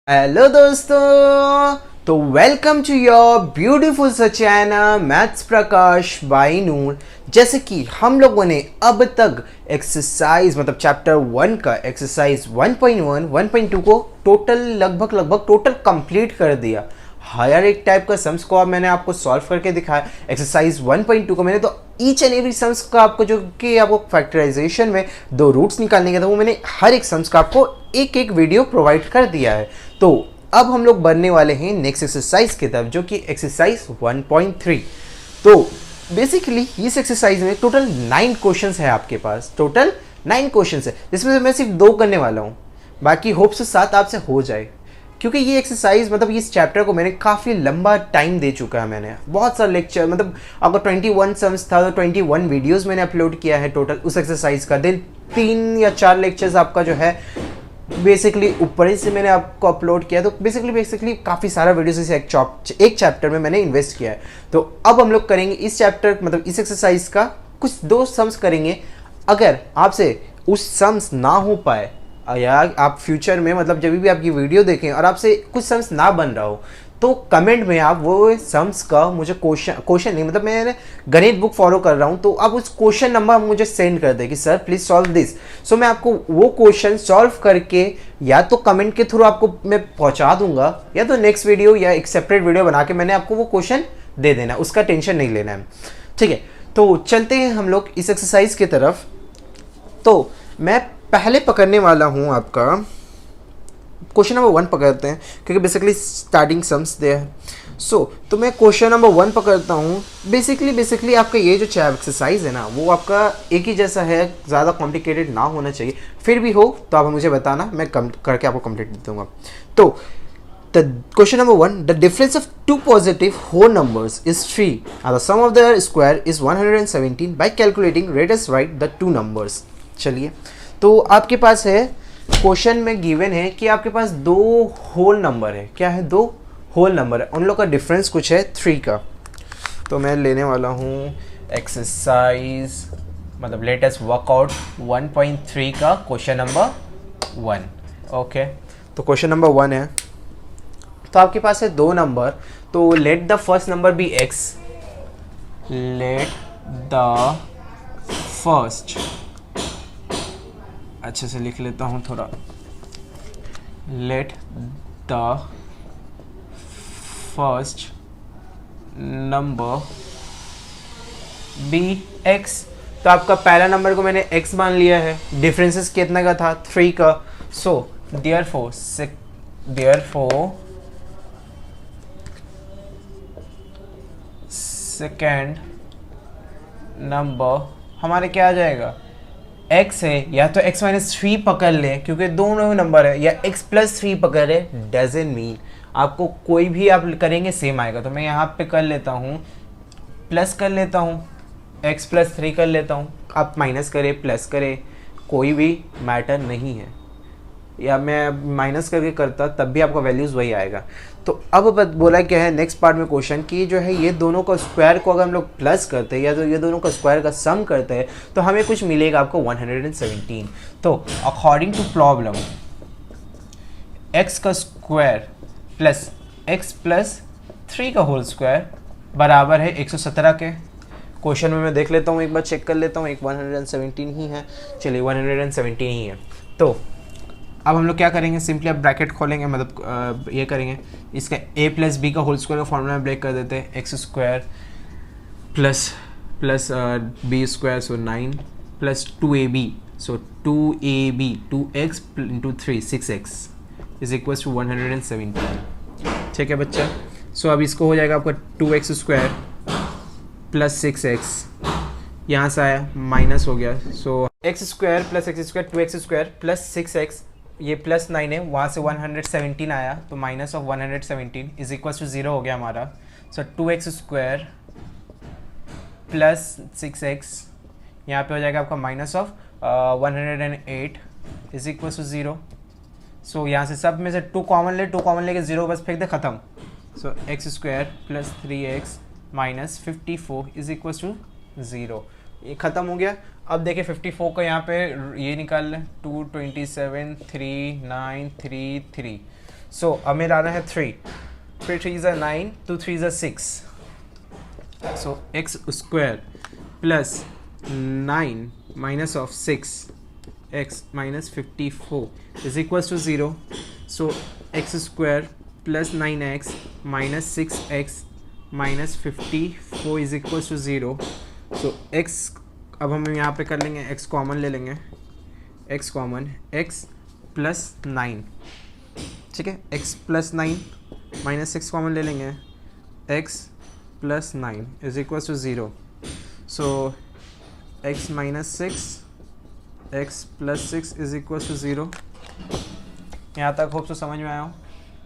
Hello दोस्तों, तो welcome to your beautiful सा चैनल मैथ्स प्रकाश बाय नूर। जैसे कि हम लोगों ने अब तक एक्सरसाइज मतलब चैप्टर 1 का एक्सरसाइज 1.1 1.2 को लगभग टोटल कंप्लीट कर दिया। हर एक टाइप का सम्स को अब मैंने आपको सॉल्व करके दिखाया। एक्सरसाइज 1.2 को मैंने तो ईच एंड एवरी सम्स का आपको जो कि आपको फैक्टराइजेशन में दो रूट्स निकालने का था वो मैंने हर एक सम्स का आपको एक एक वीडियो प्रोवाइड कर दिया है। तो अब हम लोग बढ़ने वाले हैं नेक्स्ट एक्सरसाइज की तरफ, जो कि एक्सरसाइज 1.3। तो बेसिकली इस एक्सरसाइज में टोटल 9 क्वेश्चंस है आपके पास, टोटल 9 क्वेश्चंस है, जिसमें से मैं सिर्फ 2 करने वाला हूँ। बाकी होप से 7 आपसे हो जाए, क्योंकि ये एक्सरसाइज मतलब इस चैप्टर को मैंने काफ़ी लंबा टाइम दे चुका है। मैंने बहुत सारा लेक्चर मतलब अगर 21 सम्स था तो 21 वीडियोस मैंने अपलोड किया है टोटल उस एक्सरसाइज का। देन 3 या 4 लेक्चर्स आपका जो है बेसिकली ऊपर ही से मैंने आपको अपलोड किया। तो बेसिकली काफ़ी सारा वीडियोस इस एक चैप्टर में मैंने इन्वेस्ट किया है। तो अब हम लोग करेंगे इस चैप्टर मतलब इस एक्सरसाइज का कुछ 2 सम्स करेंगे। अगर आपसे उस सम्स ना हो पाए या आप फ्यूचर में मतलब जब भी आपकी वीडियो देखें और आपसे कुछ सम्स ना बन रहा हो तो कमेंट में आप वो सम्स का मुझे क्वेश्चन नहीं मतलब मैं गणित बुक फॉलो कर रहा हूँ तो आप उस क्वेश्चन नंबर मुझे सेंड कर दें कि सर प्लीज़ सॉल्व दिस। सो मैं आपको वो क्वेश्चन सॉल्व करके या तो कमेंट के थ्रू आपको मैं पहुँचा दूंगा या तो नेक्स्ट वीडियो या एक सेपरेट वीडियो बना के मैंने आपको वो क्वेश्चन दे देना, उसका टेंशन नहीं लेना है। ठीक है, तो चलते हैं हम लोग इस एक्सरसाइज की तरफ। तो मैं पहले पकड़ने वाला हूँ आपका क्वेश्चन नंबर 1 पकड़ते हैं, क्योंकि बेसिकली स्टार्टिंग सम्स दे है। तो मैं क्वेश्चन नंबर 1 पकड़ता हूँ। बेसिकली आपका ये जो चैप एक्सरसाइज है ना वो आपका एक ही जैसा है, ज़्यादा कॉम्प्लिकेटेड ना होना चाहिए। फिर भी हो तो आप मुझे बताना, मैं कम करके आपको कंप्लीट दे दूँगा। तो question number 1, the difference of two positive whole numbers is 3 and the sum of their square is 117. By calculating, let us write the two numbers. चलिए, तो आपके पास है क्वेश्चन में गिवन है कि आपके पास 2 होल नंबर है। क्या है? 2 होल नंबर है, उन लोग का डिफरेंस कुछ है 3 का। तो मैं लेने वाला हूँ एक्सरसाइज मतलब लेटेस्ट वर्कआउट 1.3 का क्वेश्चन नंबर 1। ओके, तो क्वेश्चन नंबर 1 है। तो आपके पास है 2 नंबर, तो let the first number be x, let the first, अच्छे से लिख लेता हूँ थोड़ा, let the first number be x। तो आपका पहला नंबर को मैंने x मान लिया है, डिफरेंसेस कितना का था? 3 का। सो देयरफॉर सेकेंड नंबर हमारे क्या आ जाएगा? x है, या तो x माइनस 3 पकड़ ले क्योंकि दोनों नंबर है, या x प्लस 3 पकड़ ले। डजेंट मीन आपको कोई भी आप करेंगे सेम आएगा। तो मैं यहाँ पे कर लेता हूँ, प्लस कर लेता हूँ, x प्लस 3 कर लेता हूँ। आप माइनस करें प्लस करें कोई भी मैटर नहीं है, या मैं माइनस करके करता तब भी आपका वैल्यूज़ वही आएगा। तो अब बोला क्या है नेक्स्ट पार्ट में क्वेश्चन कि जो है ये दोनों का स्क्वायर को अगर हम लोग प्लस करते हैं या तो ये दोनों का स्क्वायर का सम करते हैं तो हमें कुछ मिलेगा आपको 117। तो अकॉर्डिंग टू प्रॉब्लम x का स्क्वायर प्लस x प्लस 3 का होल स्क्वायर बराबर है 117 के। क्वेश्चन में मैं देख लेता हूँ, एक बार चेक कर लेता हूँ, एक 117 ही है। चलिए 117 ही है। तो अब हम लोग क्या करेंगे, सिंपली अब ब्रैकेट खोलेंगे, मतलब ये करेंगे, इसका a प्लस बी का होल स्क्वायर का फॉर्मूला में ब्रेक कर देते हैं। X square plus b square so 9 plus 2ab so 2ab 2x into 3 6x is equal to 117। ठीक है बच्चा। सो अब इसको हो जाएगा आपका 2x स्क्वायर प्लस 6x, यहाँ से आया माइनस हो गया। So x square plus x square 2x square plus 6x, ये प्लस 9 है, वहाँ से 117 आया तो minus of 117 is equal to 0 हो गया हमारा। सो 2x स्क्वायर प्लस 6x, यहाँ पे हो जाएगा आपका minus of 108 is equal to 0। So यहाँ से सब में से 2 कॉमन लेके 0 बस फेंक दे, ख़त्म। So x square plus 3x minus 54 is equal to 0, ये ख़त्म हो गया। अब देखिए 54 का यहाँ पे ये निकाल लें, 227 3 9 3 3। सो अब मेरा आना है 3, 3 3 is 9, 2 3 is 6, so x square plus 9 minus of 6 x minus 54 is equals to 0. So x square plus 9x minus 6x minus 54 is equals to 0. So x अब हम यहाँ पे कर लेंगे x कॉमन ले लेंगे, x कॉमन, x प्लस 9, ठीक है, x प्लस 9 माइनस 6 कॉमन ले लेंगे, x plus 9 is equals to 0. So x minus 6, x plus 6 is equals to 0. यहाँ तक होप तो समझ में आया हो.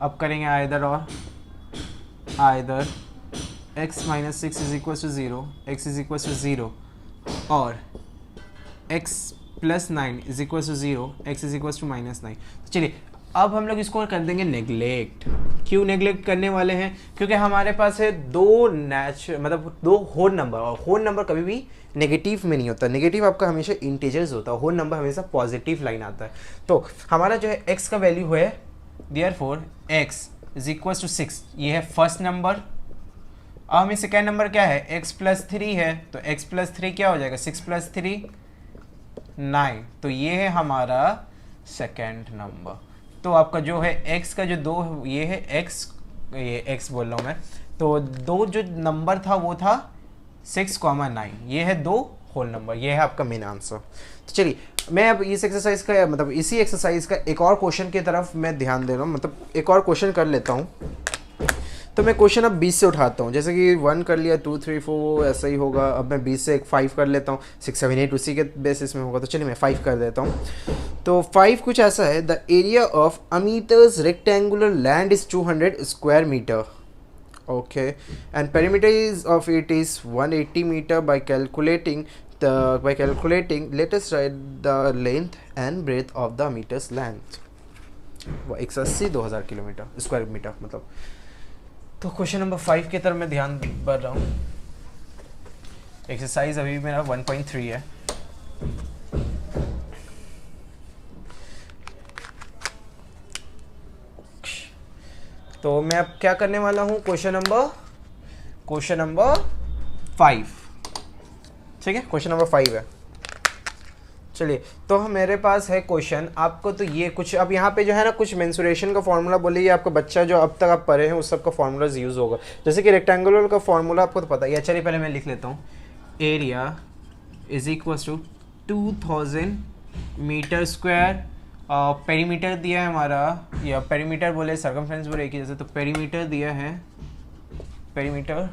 अब करेंगे आइदर और, either x minus 6 is equals to 0, x is equals to 0, और x plus 9 is equals to 0, x is equals to minus 9. तो चलिए अब हम लोग इसको कर देंगे नेग्लेक्ट. क्यों नेग्लेक्ट करने वाले हैं? क्योंकि हमारे पास है दो मतलब दो होल नंबर, और होल नंबर कभी भी नेगेटिव में नहीं होता. नेगेटिव आपका हमेशा इंटीजर्स होता है, होल नंबर हमेशा पॉजिटिव लाइन आता है. तो हमारा जो है x का वैल्यू है, therefore x is equals to 6, ये है फर्स्ट नंबर. अब हमें सेकेंड नंबर क्या है, x प्लस 3 है, तो x प्लस 3 क्या हो जाएगा, 6 प्लस 3 9, तो ये है हमारा सेकेंड नंबर. तो आपका जो है x का जो दो, ये है x, ये x बोल रहा हूँ मैं, तो दो जो नंबर था वो था 6, 9, ये है दो होल नंबर, ये है आपका मेन आंसर. तो चलिए मैं अब इस एक्सरसाइज का मतलब इसी एक्सरसाइज का एक और क्वेश्चन की तरफ मैं ध्यान दे रहा हूँ, मतलब एक और क्वेश्चन कर लेता हूँ. तो मैं क्वेश्चन अब 20 से उठाता हूँ. जैसे कि 1 कर लिया, 2 3 4 ऐसा ही होगा. अब मैं 20 से एक 5 कर लेता हूँ, 6 7 8 उसी के बेसिस में होगा. तो चलिए मैं 5 कर देता हूँ. तो 5 कुछ ऐसा है, the area of a meters rectangular land is 200 square metre. Okay, and perimeter is of it is 180 metre. By calculating let us write the length and breadth of the a meters length. 180 2000 kilometre square metre मतलब. तो question number 5 की तरफ मैं ध्यान बढ़ रहा हूँ. Exercise अभी मेरा 1.3 है. तो मैं अब क्या करने वाला हूँ, क्वेश्चन नंबर 5, ठीक है, क्वेश्चन नंबर 5 है. चलिए तो मेरे पास है क्वेश्चन. आपको तो ये कुछ अब यहाँ पे जो है ना कुछ मेंसुरेशन का फॉर्मूला बोले, ये आपका बच्चा जो अब तक आप पढ़े हैं उस सब का फॉर्मूलाज यूज़ होगा. जैसे कि रेक्टेंगुलर का फॉर्मूला आपको तो पता है. चलिए पहले मैं लिख लेता हूँ. Area is equals to 2000 metre square. Perimeter दिया है हमारा, या पेरीमीटर बोले सर्कमफ्रेंस बोले एक ही जैसे. तो पेरीमीटर दिया है, पेरीमीटर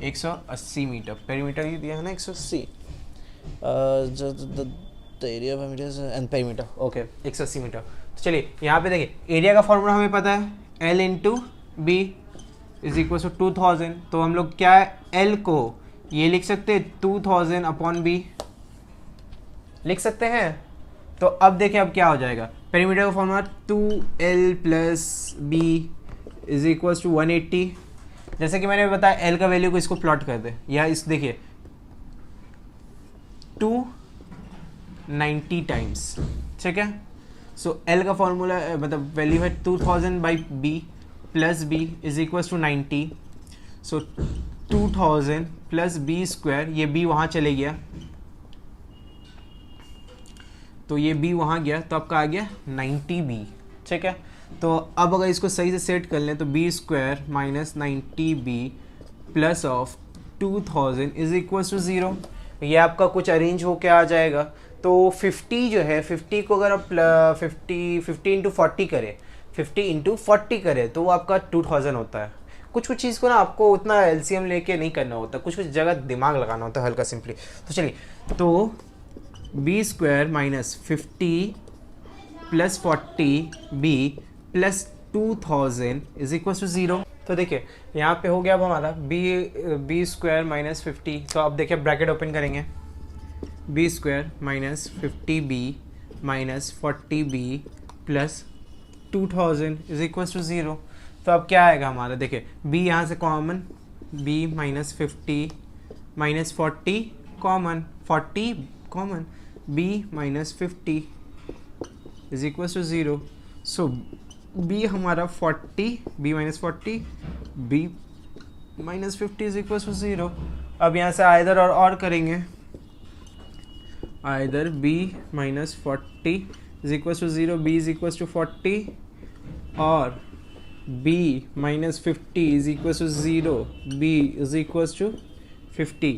180 मीटर. पेरीमीटर ही दिया है ना 180. Area and perimeter, okay 180 metre. तो चलिए यहाँ पे देखिए एरिया का फॉर्मूला हमें पता है, L into b is equal to 2000. तो हम लोग क्या है, L को ये लिख सकते हैं 2000 अपॉन बी लिख सकते हैं. तो अब देखिए अब क्या हो जाएगा, पेरीमीटर का formula 2L plus b is equal to 180. जैसे कि मैंने बताया L का वैल्यू को इसको प्लॉट कर दे, या इस देखिए 290 टाइम्स, ठीक है. सो L का फॉर्मूला मतलब वैल्यू है 2000 by b plus b is equal to 90. So 2000 plus b square, ये बी वहाँ चले गया, तो ये बी वहाँ गया, तो आपका आ गया 90b, ठीक है. तो अब अगर इसको सही से सेट कर लें तो b square minus 90b plus of 2000 is equal to 0. ये आपका कुछ अरेंज होके आ जाएगा. तो 50 जो है, 50 को अगर आप 50 इंटू 40 करें, 50 इंटू 40 करें तो वो आपका 2000 होता है. कुछ चीज़ को ना आपको उतना एलसीएम लेके नहीं करना होता, कुछ जगह दिमाग लगाना होता है हल्का सिंपली. तो चलिए, तो b square minus 50 plus 40b plus 2000 is equal to 0. तो देखिए यहाँ पे हो गया अब हमारा बी स्क्वायर माइनस 50. तो अब देखिए ब्रैकेट ओपन करेंगे, b square minus 50b minus 40b plus 2000 is equal to 0. तो अब क्या आएगा हमारा, देखिए b यहाँ से common, b minus 50 minus 40 common, 40 common, b minus 50 is equal to 0. So b हमारा 40, b minus 40, b minus 50 is equal to 0। अब यहाँ से आइदर और करेंगे, either b minus 40 is equal to 0, b is equal to 40, और b minus 50 is equal to 0, b is equal to 50।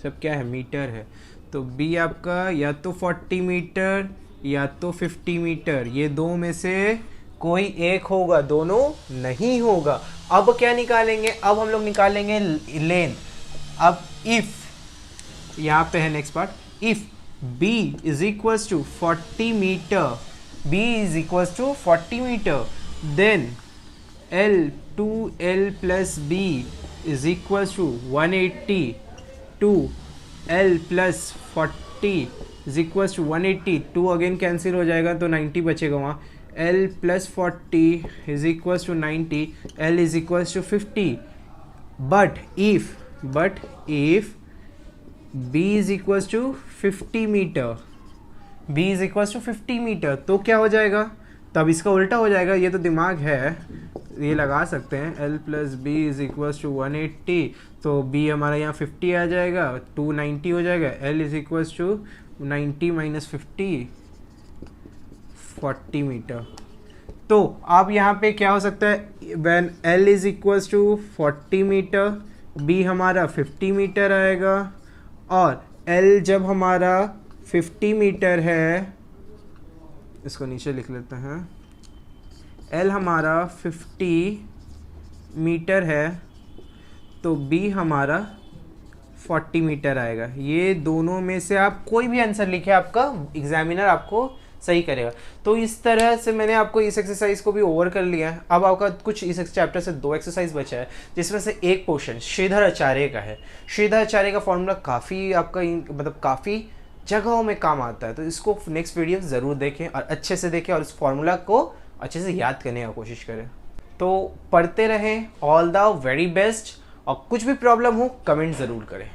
सब क्या है, मीटर है। तो b आपका या तो 40 मीटर या तो 50 मीटर, ये दो में से कोई एक होगा, दोनों नहीं होगा। अब क्या निकालेंगे, अब हम लोग निकालेंगे लेंथ। अब इफ, यहाँ पे है next part, if b is equal to 40 metre, b is equal to 40 metre, then L 2L plus B is equals to 180 to L plus 40 is equals to 180, 2 again cancel हो जाएगा तो 90 बचेगा वहाँ, L plus 40 is equals to 90, L is equals to 50, but if B is equals to 50 metre, B is equals to 50 metre, तो क्या हो जाएगा, तब इसका उल्टा हो जाएगा। ये तो दिमाग है, ये लगा सकते हैं, L plus b is equals to 180, तो B हमारा यहाँ 50 आ जाएगा, 290 हो जाएगा, L is equals to 90 minus 50, 40 metre. तो अब यहाँ पे क्या हो सकता है, when L is equals to 40 metre, B हमारा 50 मीटर आएगा, और L जब हमारा 50 मीटर है, इसको नीचे लिख लेते हैं, L हमारा 50 मीटर है तो B हमारा 40 मीटर आएगा। ये दोनों में से आप कोई भी आंसर लिखे, आपका एग्जामिनर आपको सही करेगा। तो इस तरह से मैंने आपको इस एक्सरसाइज को भी ओवर कर लिया है। अब आपका कुछ इस चैप्टर से 2 एक्सरसाइज बचा है, जिसमें से एक पोर्शन श्रीधर आचार्य का है। श्रीधर आचार्य का फॉर्मूला काफ़ी आपका मतलब काफ़ी जगहों में काम आता है, तो इसको नेक्स्ट वीडियो ज़रूर देखें और अच्छे से देखें और इस फॉर्मूला को अच्छे से याद करने की कोशिश करें। तो पढ़ते रहें, ऑल द वेरी बेस्ट, और कुछ भी प्रॉब्लम हो कमेंट ज़रूर करें।